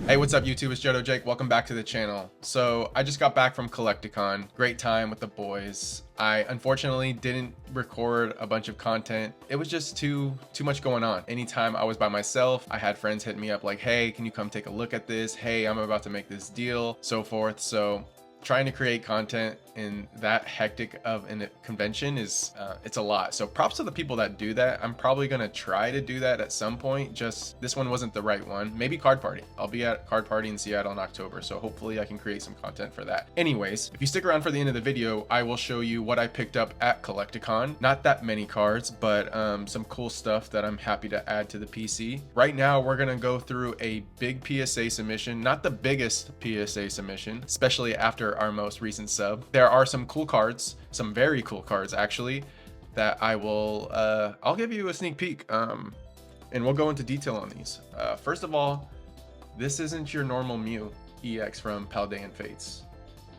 Hey, what's up YouTube? It's Jodo Jake. Welcome back to the channel. So I just got back from Collecticon. Great time with the boys. I unfortunately didn't record a bunch of content. It was just too much going on. Anytime I was by myself, I had friends hit me up like, hey, can you come take a look at this? Hey, I'm about to make this deal, so forth. So trying to create content in that hectic of a convention is it's a lot. So props to the people that do that. I'm probably gonna try to do that at some point. Just this one wasn't the right one. Maybe Card Party. I'll be at Card Party in Seattle in October, so hopefully I can create some content for that. Anyways, if you stick around for the end of the video, I will show you what I picked up at Collecticon. Not that many cards, but some cool stuff that I'm happy to add to the PC. Right now we're gonna go through a big PSA submission, not the biggest PSA submission, especially after our most recent sub. There are some cool cards, some very cool cards actually, that I will I'll give you a sneak peek, and we'll go into detail on these. First of all, this isn't your normal Mew EX from Paldean Fates.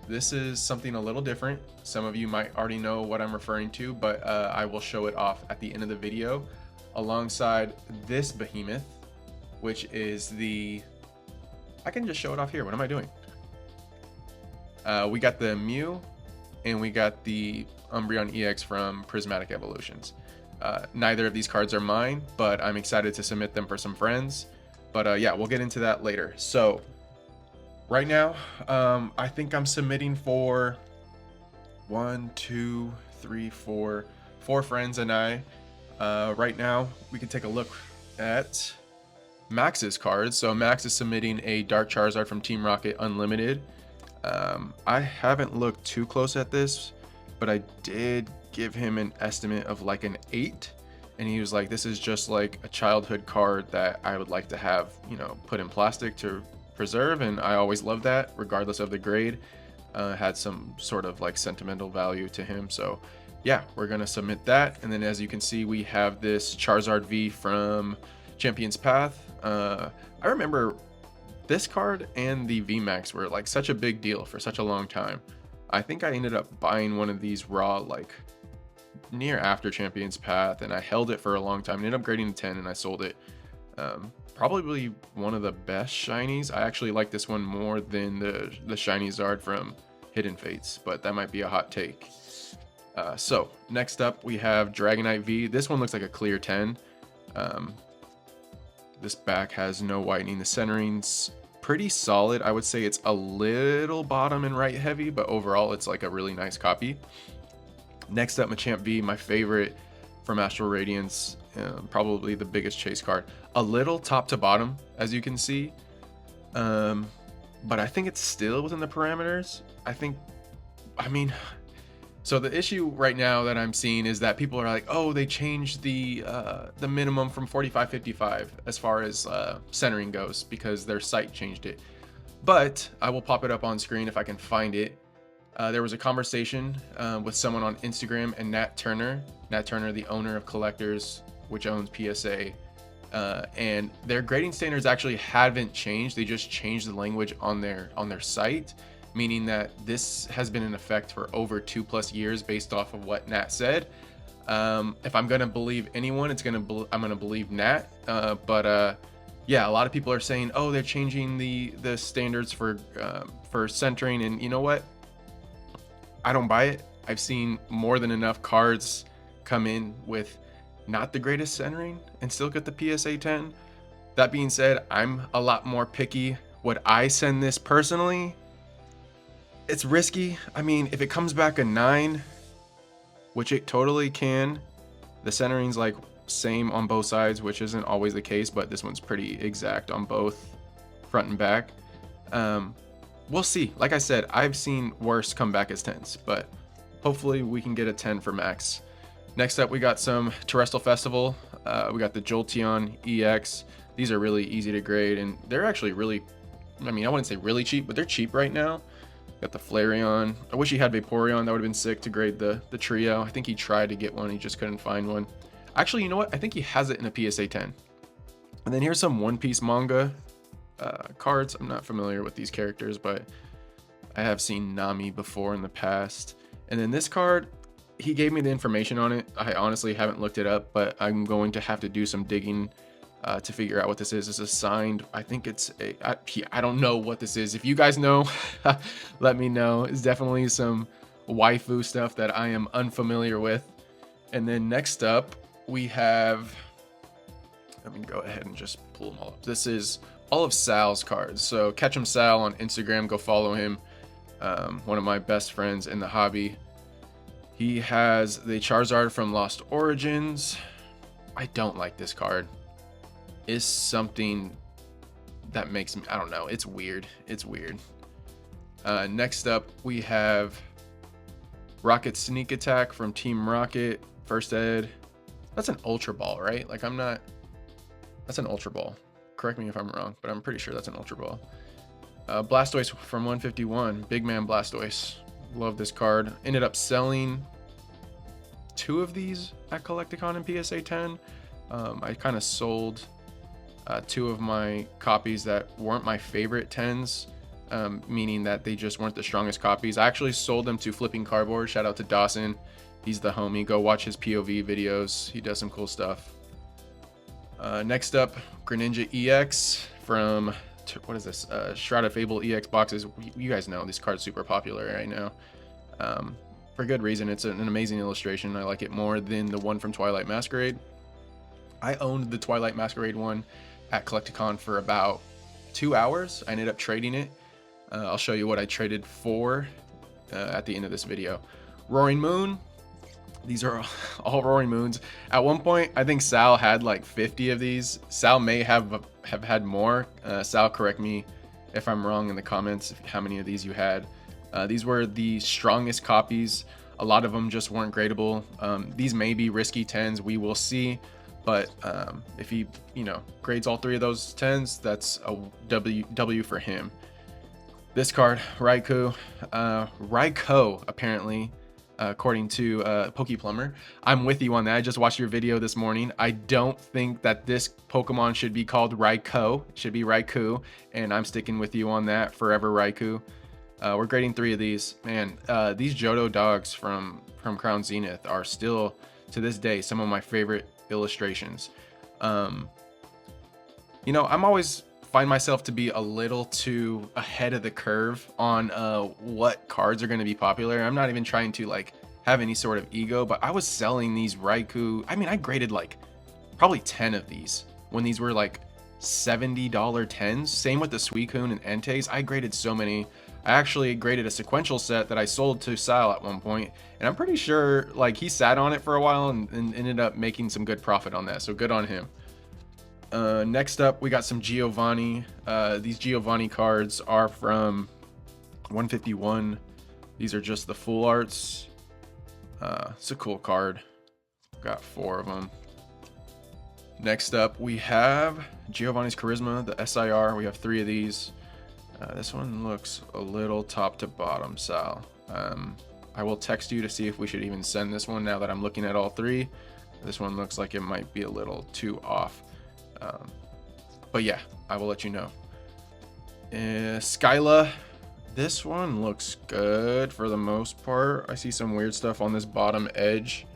This is something a little different. Some of you might already know what I'm referring to, but I will show it off at the end of the video alongside this behemoth, which is the, I can just show it off here. What am I doing? We got the Mew and we got the Umbreon EX from Prismatic Evolutions. Neither of these cards are mine, but I'm excited to submit them for some friends. But yeah, we'll get into that later. So right now, I think I'm submitting for 1, 2, 3, 4, 4 friends and I. Right now, we can take a look at Max's cards. So Max is submitting a Dark Charizard from Team Rocket Unlimited. I haven't looked too close at this, but I did give him an estimate of like an 8, and he was like, this is just like a childhood card that I would like to have, you know, put in plastic to preserve, and I always loved that regardless of the grade. Had some sort of like sentimental value to him, so yeah, we're gonna submit that. And then as you can see, we have this Charizard V from Champion's Path. I remember this card and the VMAX were like such a big deal for such a long time. I think I ended up buying one of these raw like near after Champion's Path, and I held it for a long time. I ended up grading to 10 and I sold it. Probably one of the best shinies. I actually like this one more than the shiny Zard from Hidden Fates, but that might be a hot take. So next up we have Dragonite V. This one looks like a clear 10. This back has no whitening. The centering's pretty solid. I would say it's a little bottom and right heavy, but overall it's like a really nice copy. Next up, Machamp V, my favorite from Astral Radiance, probably the biggest chase card. A little top to bottom, as you can see, but I think it's still within the parameters. I mean, so the issue right now that I'm seeing is that people are like, oh, they changed the minimum from 45-55 as far as centering goes because their site changed it. But I will pop it up on screen if I can find it. There was a conversation with someone on Instagram and Nat Turner, the owner of Collectors, which owns PSA, and their grading standards actually haven't changed. They just changed the language on their site, meaning that this has been in effect for over 2+ years based off of what Nat said. If I'm gonna believe anyone, I'm gonna believe Nat. Yeah, a lot of people are saying, oh, they're changing the standards for centering, and you know what? I don't buy it. I've seen more than enough cards come in with not the greatest centering and still get the PSA 10. That being said, I'm a lot more picky. Would I send this personally? It's risky. I mean, if it comes back a 9, which it totally can, the centering's like same on both sides, which isn't always the case, but this one's pretty exact on both front and back. We'll see. Like I said, I've seen worse come back as 10s, but hopefully we can get a 10 for Max. Next up, we got some Terrestrial Festival. We got the Jolteon EX. These are really easy to grade, and they're actually really, I mean, I wouldn't say really cheap, but they're cheap right now. Got the Flareon. I wish he had Vaporeon. That would have been sick to grade the trio. I think he tried to get one. He just couldn't find one. Actually, you know what? I think he has it in a PSA 10. And then here's some One Piece manga cards. I'm not familiar with these characters, but I have seen Nami before in the past. And then this card, he gave me the information on it. I honestly haven't looked it up, but I'm going to have to do some digging to figure out what this is. It's a signed, I think it's I don't know what this is. If you guys know, let me know. It's definitely some waifu stuff that I am unfamiliar with. And then next up, we have, let me go ahead and just pull them all up. This is all of Sal's cards. So catch him Sal on Instagram, go follow him. One of my best friends in the hobby. He has the Charizard from Lost Origins. I don't like this card. Is something that makes me, I don't know, it's weird. It's weird. Next up, we have Rocket Sneak Attack from Team Rocket, First Ed. That's an Ultra Ball, right? Like, I'm not, that's an Ultra Ball. Correct me if I'm wrong, but I'm pretty sure that's an Ultra Ball. Blastoise from 151, Big Man Blastoise. Love this card. Ended up selling 2 of these at Collecticon and PSA 10. I kind of sold 2 of my copies that weren't my favorite 10s, meaning that they just weren't the strongest copies. I actually sold them to Flipping Cardboard. Shout out to Dawson. He's the homie. Go watch his POV videos. He does some cool stuff. Next up, Greninja EX from, what is this? Shroud of Fable EX boxes. You guys know this card's super popular right now. For good reason. It's an amazing illustration. I like it more than the one from Twilight Masquerade. I owned the Twilight Masquerade one at Collecticon for about 2 hours. I ended up trading it. I'll show you what I traded for at the end of this video. Roaring Moon. These are all Roaring Moons. At one point, I think Sal had like 50 of these. Sal may have had more. Sal, correct me if I'm wrong in the comments how many of these you had. These were the strongest copies. A lot of them just weren't gradable. These may be risky 10s. We will see. But if he, grades all 3 of those 10s, that's a W for him. This card, Raikou. Raikou, apparently, according to PokePlumber. I'm with you on that. I just watched your video this morning. I don't think that this Pokemon should be called Raikou. It should be Raikou, and I'm sticking with you on that. Forever Raikou. We're grading 3 of these. Man, these Johto dogs from Crown Zenith are still, to this day, some of my favorite illustrations. I'm always find myself to be a little too ahead of the curve on what cards are going to be popular. I'm not even trying to have any sort of ego, but I was selling these Raikou. I mean, I graded probably 10 of these when these were $70 10s. Same with the Suicune and Entei. I graded so many. I actually graded a sequential set that I sold to Sal at one point, and I'm pretty sure he sat on it for a while and ended up making some good profit on that. So good on him. Next up, we got some Giovanni. These Giovanni cards are from 151. These are just the full arts. It's a cool card. Got 4 of them. Next up, we have Giovanni's Charisma, the SIR. We have 3 of these. This one looks a little top to bottom, Sal. I will text you to see if we should even send this one now that I'm looking at all 3. This one looks like it might be a little too off. But yeah, I will let you know. Skyla, this one looks good for the most part. I see some weird stuff on this bottom edge.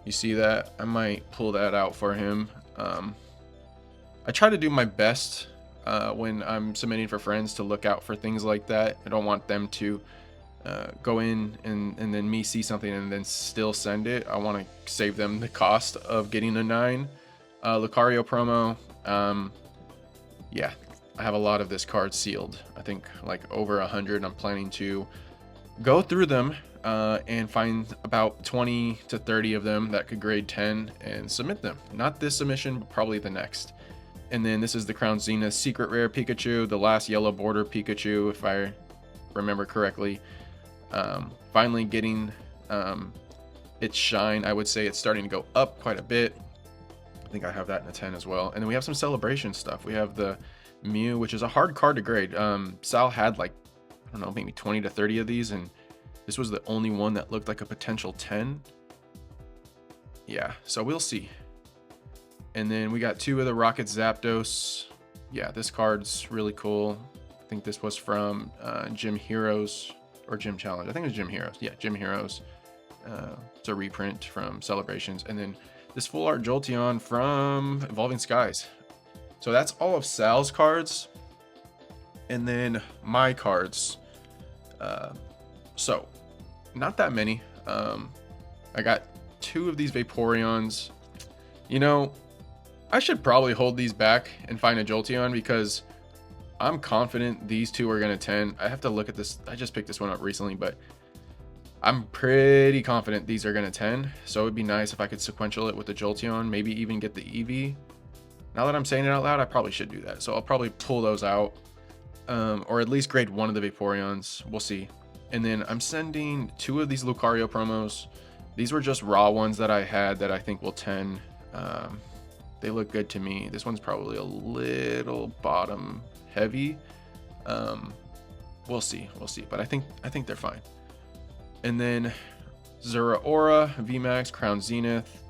You see that? I might pull that out for him. I try to do my best when I'm submitting for friends to look out for things like that. I don't want them to go in and then me see something and then still send it. I want to save them the cost of getting a 9. Lucario promo. Yeah, I have a lot of this card sealed. I think over 100. I'm planning to go through them and find about 20 to 30 of them that could grade 10 and submit them. Not this submission, but probably the next. And then this is the Crown Zenith Secret Rare Pikachu, the last yellow border Pikachu, if I remember correctly. Finally getting its shine. I would say it's starting to go up quite a bit. I think I have that in a 10 as well. And then we have some celebration stuff. We have the Mew, which is a hard card to grade. Sal had I don't know, maybe 20 to 30 of these, and this was the only one that looked like a potential 10. Yeah, so we'll see. And then we got 2 of the Rocket Zapdos. Yeah, this card's really cool. I think this was from Gym Heroes or Gym Challenge. I think it was Gym Heroes. Yeah, Gym Heroes. It's a reprint from Celebrations. And then this full art Jolteon from Evolving Skies. So that's all of Sal's cards. And then my cards. So not that many. I got 2 of these Vaporeons. You know, I should probably hold these back and find a Jolteon because I'm confident these 2 are going to 10. I have to look at this. I just picked this one up recently, but I'm pretty confident these are going to 10. So it would be nice if I could sequential it with the Jolteon, maybe even get the Eevee. Now that I'm saying it out loud, I probably should do that. So I'll probably pull those out, or at least grade 1 of the Vaporeons. We'll see. And then I'm sending 2 of these Lucario promos. These were just raw ones that I had that I think will 10. They look good to me. This one's probably a little bottom heavy. We'll see. But I think they're fine. And then Zeraora, VMAX, Crown Zenith,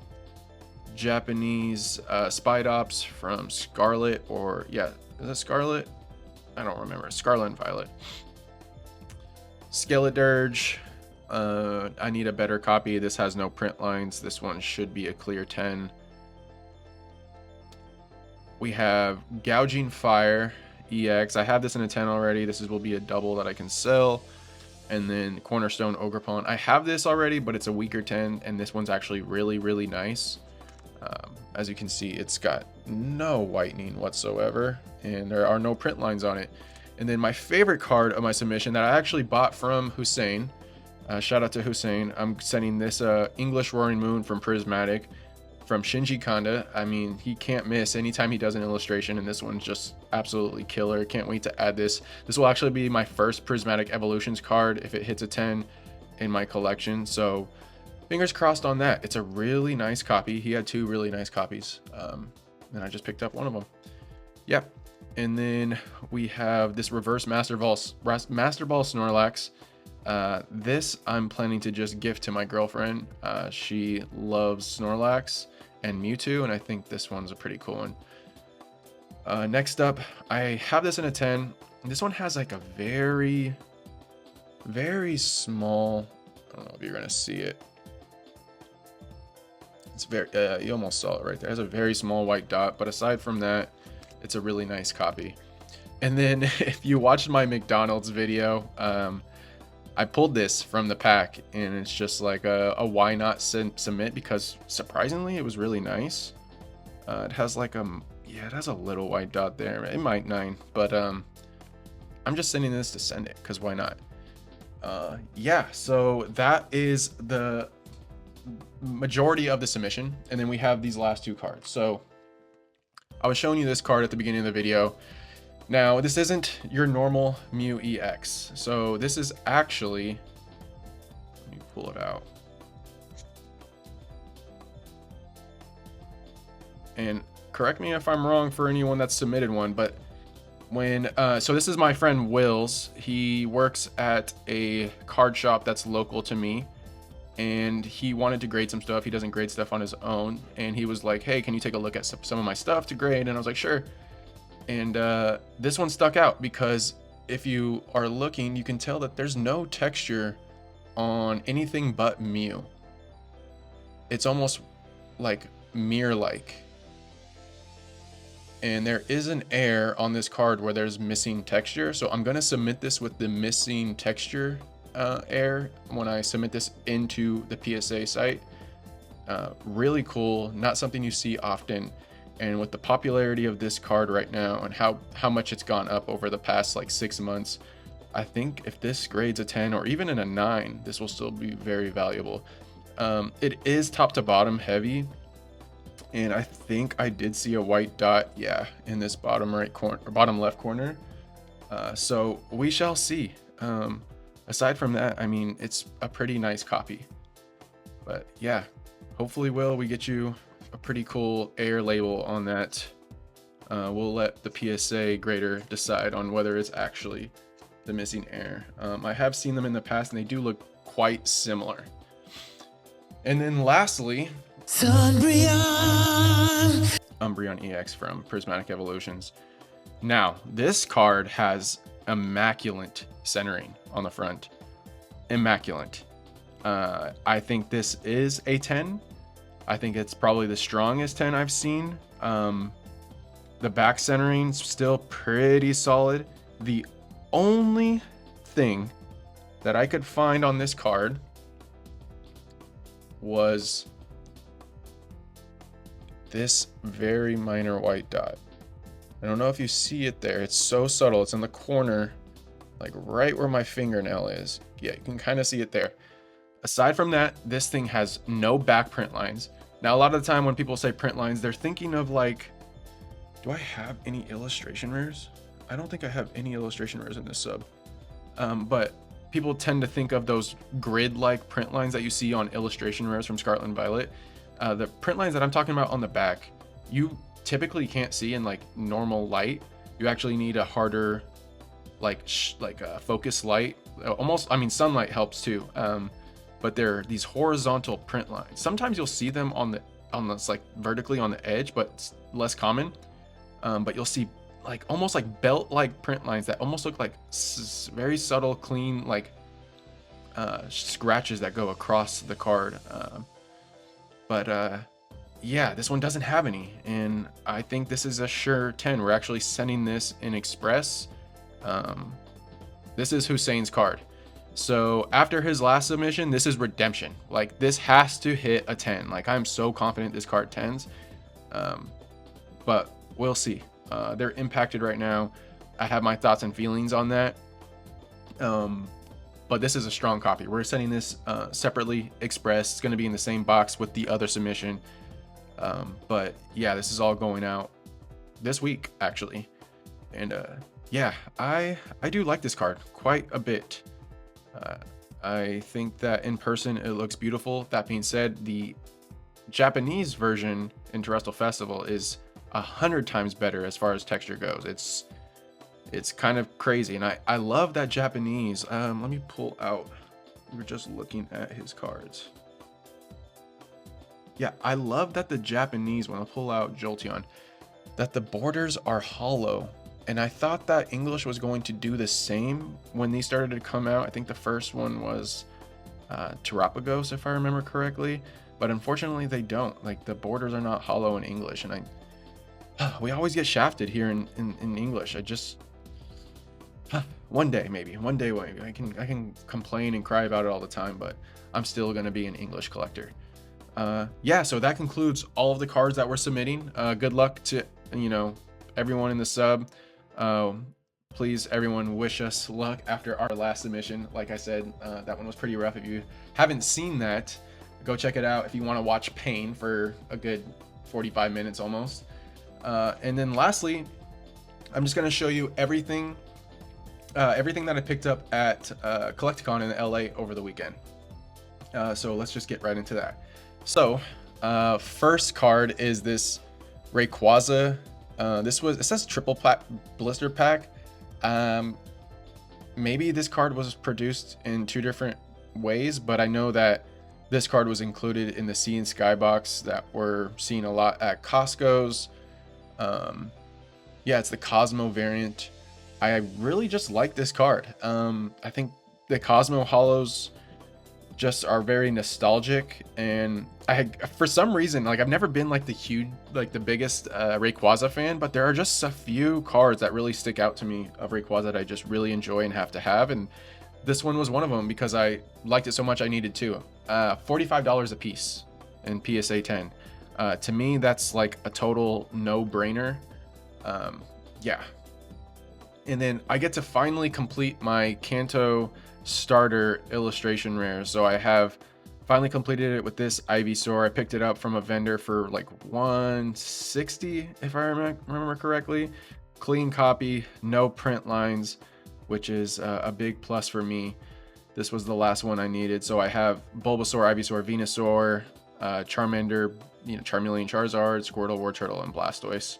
Japanese Spidops from Scarlet, or yeah, is that Scarlet? I don't remember. Scarlet and Violet. Skeledirge. I need a better copy. This has no print lines. This one should be a clear 10. We have Gouging Fire EX. I have this in a 10 already. This will be a double that I can sell. And then Cornerstone Ogerpon. I have this already, but it's a weaker 10, and this one's actually really, really nice. As you can see, it's got no whitening whatsoever, and there are no print lines on it. And then my favorite card of my submission that I actually bought from Hussein. Shout out to Hussein. I'm sending this English Roaring Moon from Prismatic from Shinji Kanda. I mean, he can't miss anytime he does an illustration, and this one's just absolutely killer. Can't wait to add this. This will actually be my first Prismatic Evolutions card if it hits a 10 in my collection. So fingers crossed on that. It's a really nice copy. He had 2 really nice copies, and I just picked up one of them. Yep. And then we have this reverse Master Ball Snorlax. This I'm planning to just gift to my girlfriend. She loves Snorlax and Mewtwo, and I think this one's a pretty cool one. Next up, I have this in a 10. This one has like a very, very small, I don't know if you're gonna see it. It's very, you almost saw it right there. It has a very small white dot, but aside from that, it's a really nice copy. And then if you watched my McDonald's video, I pulled this from the pack, and it's just like a why not submit, because surprisingly it was really nice. It has like it has a little white dot there. It might 9, but I'm just sending this to send it because why not? Yeah, so that is the majority of the submission, and then we have these last 2 cards. So I was showing you this card at the beginning of the video. Now, this isn't your normal Mew EX. So this is actually, let me pull it out. And correct me if I'm wrong for anyone that's submitted one, but when, so this is my friend Will's. He works at a card shop that's local to me, and he wanted to grade some stuff. He doesn't grade stuff on his own. And he was like, hey, can you take a look at some of my stuff to grade? And I was like, sure. And this one stuck out because if you are looking, you can tell that there's no texture on anything but Mew. It's almost like mirror-like. And there is an air on this card where there's missing texture. So I'm going to submit this with the missing texture air when I submit this into the PSA site. Really cool. Not something you see often. And with the popularity of this card right now and how much it's gone up over the past like 6 months, I think if this grades a 10 or even in a 9, this will still be very valuable. It is top to bottom heavy, and I think I did see a white dot, yeah, in this bottom right corner or bottom left corner. So we shall see. Aside from that, I mean, it's a pretty nice copy. But yeah, hopefully, Will, we get you a pretty cool air label on that. We'll let the PSA grader decide on whether it's actually the missing air. I have seen them in the past, and they do look quite similar. And then lastly, Umbreon EX from Prismatic Evolutions. Now, this card has immaculate centering on the front. Immaculate. I think this is a 10. I think it's probably the strongest 10 I've seen. The back centering's still pretty solid. The only thing that I could find on this card was this very minor white dot. I don't know if you see it there. It's so subtle. It's in the corner, like right where my fingernail is. Yeah, you can kind of see it there. Aside from that, this thing has no back print lines. Now, a lot of the time when people say print lines, they're thinking of like, do I have any illustration rares? I don't think I have any illustration rares in this sub. But people tend to think of those grid-like print lines that you see on illustration rares from Scarlet and Violet. The print lines that I'm talking about on the back, you typically can't see in like normal light. You actually need a harder, like a focus light. Almost, I mean, sunlight helps too. But they're these horizontal print lines. Sometimes you'll see them on this like vertically on the edge, but it's less common. But you'll see like almost like belt-like print lines that almost look like very subtle, clean, like scratches that go across the card. Yeah, this one doesn't have any, and I think this is a sure 10. We're actually sending this in Express. This is Hussein's card. So after his last submission, this is redemption. Like, this has to hit a 10. Like, I'm so confident this card 10s. But we'll see. They're impacted right now. I have my thoughts and feelings on that. But this is a strong copy. We're sending this separately, Express. It's going to be in the same box with the other submission. But yeah, this is all going out this week, actually. And yeah, I do like this card quite a bit. I think that in person it looks beautiful. That being said, the Japanese version in Terrestrial Festival is 100 times better as far as texture goes. It's kind of crazy, and I love that Japanese. Let me pull out. We were just looking at his cards. Yeah, I love that the Japanese, when I pull out Jolteon, that the borders are hollow. And I thought that English was going to do the same when these started to come out. I think the first one was Terapagos, if I remember correctly. But unfortunately, they don't. Like, the borders are not hollow in English. And we always get shafted here in English. I just... one day, maybe. One day, I can complain and cry about it all the time, but I'm still going to be an English collector. Yeah, so that concludes all of the cards that we're submitting. Good luck to, everyone in the sub. Please, everyone, wish us luck after our last submission. Like I said, that one was pretty rough. If you haven't seen that, go check it out if you want to watch pain for a good 45 minutes almost. And then lastly, I'm just going to show you everything that I picked up at Collecticon in LA over the weekend. So let's just get right into that. So first card is this Rayquaza. It says triple blister pack. Maybe this card was produced in 2 different ways, but I know that this card was included in the Sea and Sky box that we're seeing a lot at Costco's. Yeah, it's the Cosmo variant. I really just like this card. I think the Cosmo Hollows just are very nostalgic, and for some reason, like, I've never been like the biggest Rayquaza fan, but there are just a few cards that really stick out to me of Rayquaza that I just really enjoy and have to have, and this one was one of them because I liked it so much I needed to. $45 a piece in PSA 10. To me, that's like a total no-brainer. Yeah. And then I get to finally complete my Kanto starter illustration rare. So I have finally completed it with this Ivysaur. I picked it up from a vendor for like $160, if I remember correctly. Clean copy, no print lines, which is a big plus for me. This was the last one I needed. So I have Bulbasaur, Ivysaur, Venusaur, Charmander, Charmeleon, Charizard, Squirtle, Wartortle, and Blastoise.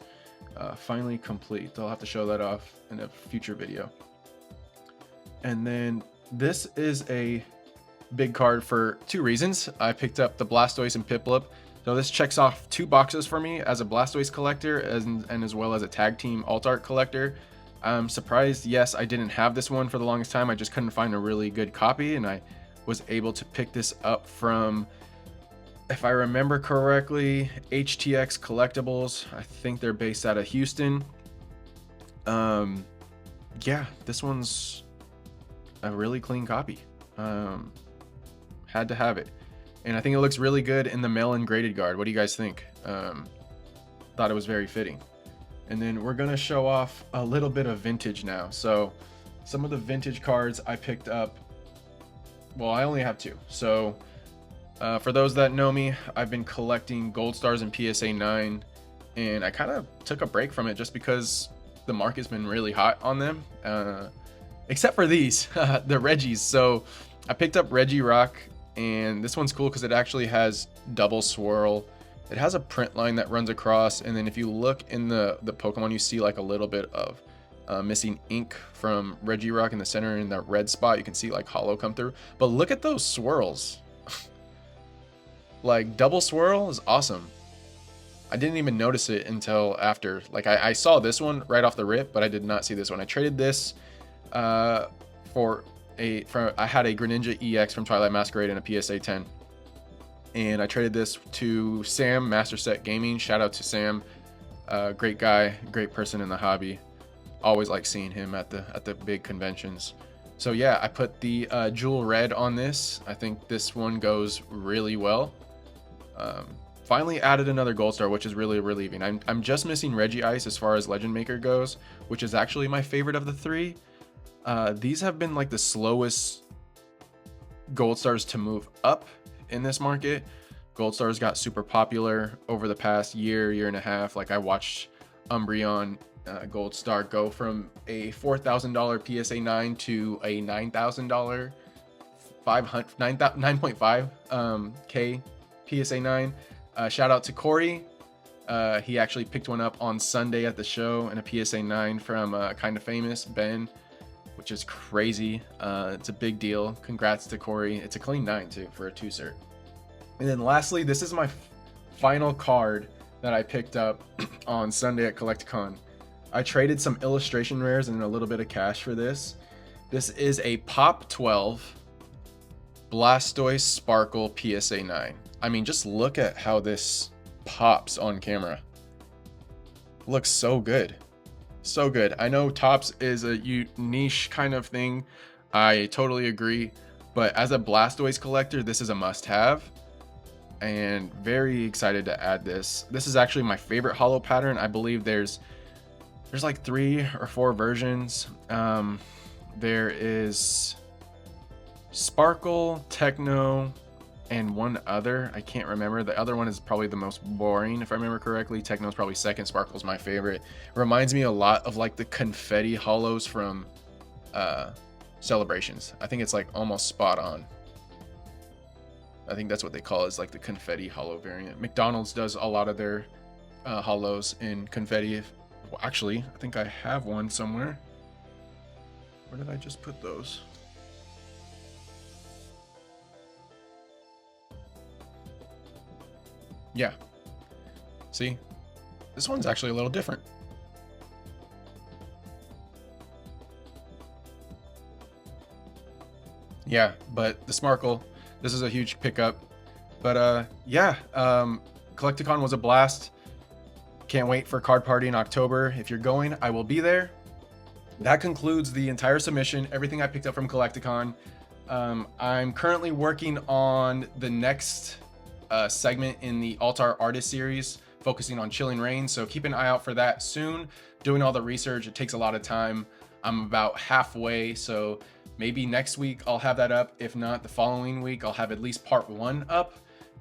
Finally complete. I'll have to show that off in a future video. And then this is a big card for 2 reasons. I picked up the Blastoise and Piplup. So this checks off 2 boxes for me as a Blastoise collector and as well as a tag team alt art collector. I'm surprised, yes, I didn't have this one for the longest time. I just couldn't find a really good copy, and I was able to pick this up from if I remember correctly, HTX Collectibles. I think they're based out of Houston. Yeah, this one's a really clean copy. Had to have it. And I think it looks really good in the melon graded guard. What do you guys think? Thought it was very fitting. And then we're gonna show off a little bit of vintage now. So some of the vintage cards I picked up, well, I only have two. So for those that know me, I've been collecting Gold Stars and PSA 9, and I kind of took a break from it just because the market's been really hot on them. Except for these, the Reggies. So I picked up Reggie Rock, and this one's cool because it actually has double swirl. It has a print line that runs across, and then if you look in the Pokemon, you see like a little bit of missing ink from Reggie Rock in the center. In that red spot, you can see like hollow come through. But look at those swirls. Like double swirl is awesome. I didn't even notice it until after. Like I saw this one right off the rip, but I did not see this one. I traded this I had a Greninja EX from Twilight Masquerade and a PSA 10. And I traded this to Sam, Master Set Gaming. Shout out to Sam. Great guy, great person in the hobby. Always like seeing him at the big conventions. So yeah, I put the Jewel Red on this. I think this one goes really well. Finally added another Gold Star, which is really relieving. I'm just missing Reggie Ice as far as Legend Maker goes, which is actually my favorite of the three. These have been like the slowest Gold Stars to move up in this market. Gold Stars got super popular over the past year and a half. Like I watched Umbreon Gold Star go from a $4,000 PSA 9 to a $9,000 9.5 K PSA 9. Shout out to Corey. He actually picked one up on Sunday at the show, and a PSA 9 from Kinda Famous Ben, which is crazy. It's a big deal. Congrats to Corey. It's a clean 9 too for a 2 cert. And then lastly, this is my final card that I picked up on Sunday at Collecticon. I traded some illustration rares and a little bit of cash for this. This is a Pop 12 Blastoise Sparkle PSA 9. I mean, just look at how this pops on camera. Looks so good. So good. I know Topps is a niche kind of thing. I totally agree. But as a Blastoise collector, this is a must-have. And very excited to add this. This is actually my favorite holo pattern. I believe there's like 3 or 4 versions. There is Sparkle, Techno, and one other. I can't remember. The other one is probably the most boring, if I remember correctly. Techno's probably second. Sparkle's my favorite. It reminds me a lot of like the confetti holos from Celebrations. I think it's like almost spot on. I think that's what they call it, is like the confetti holo variant. McDonald's does a lot of their holos in confetti. Well, actually, I think I have one somewhere. Where did I just put those? Yeah. See? This one's actually a little different. Yeah, but the Sparkle, this is a huge pickup. But yeah, Collecticon was a blast. Can't wait for Card Party in October. If you're going, I will be there. That concludes the entire submission, everything I picked up from Collecticon. I'm currently working on the next segment in the Altar Artist series, focusing on Chilling Reign, so keep an eye out for that soon. Doing all the research, it takes a lot of time. I'm about halfway, so maybe next week I'll have that up. If not, the following week I'll have at least part 1 up.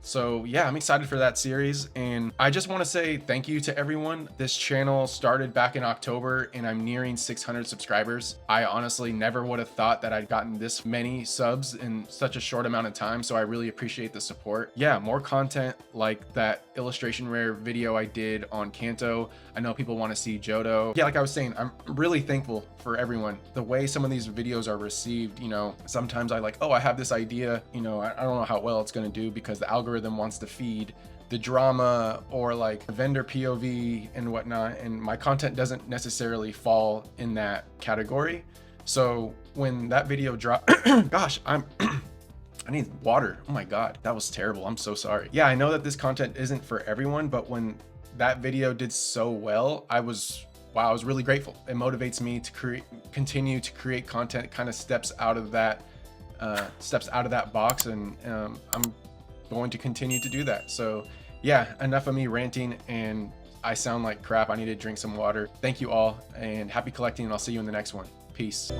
So yeah, I'm excited for that series, and I just want to say thank you to everyone. This channel started back in October and I'm nearing 600 subscribers. I honestly never would have thought that I'd gotten this many subs in such a short amount of time, so I really appreciate the support. Yeah, more content like that illustration rare video I did on Kanto. I know people want to see Johto. Yeah, like I was saying, I'm really thankful for everyone. The way some of these videos are received, you know, sometimes I like, oh, I have this idea, you know, I don't know how well it's going to do because the algorithm wants to feed the drama or like vendor POV and whatnot, and my content doesn't necessarily fall in that category. So when that video dropped, gosh, I I need water. Oh my God, that was terrible. I'm so sorry. Yeah, I know that this content isn't for everyone, but when that video did so well, wow, I was really grateful. It motivates me to continue to create content, kind of steps out of that box, and I'm going to continue to do that. So yeah, enough of me ranting, and I sound like crap. I need to drink some water. Thank you all, and happy collecting, and I'll see you in the next one. Peace.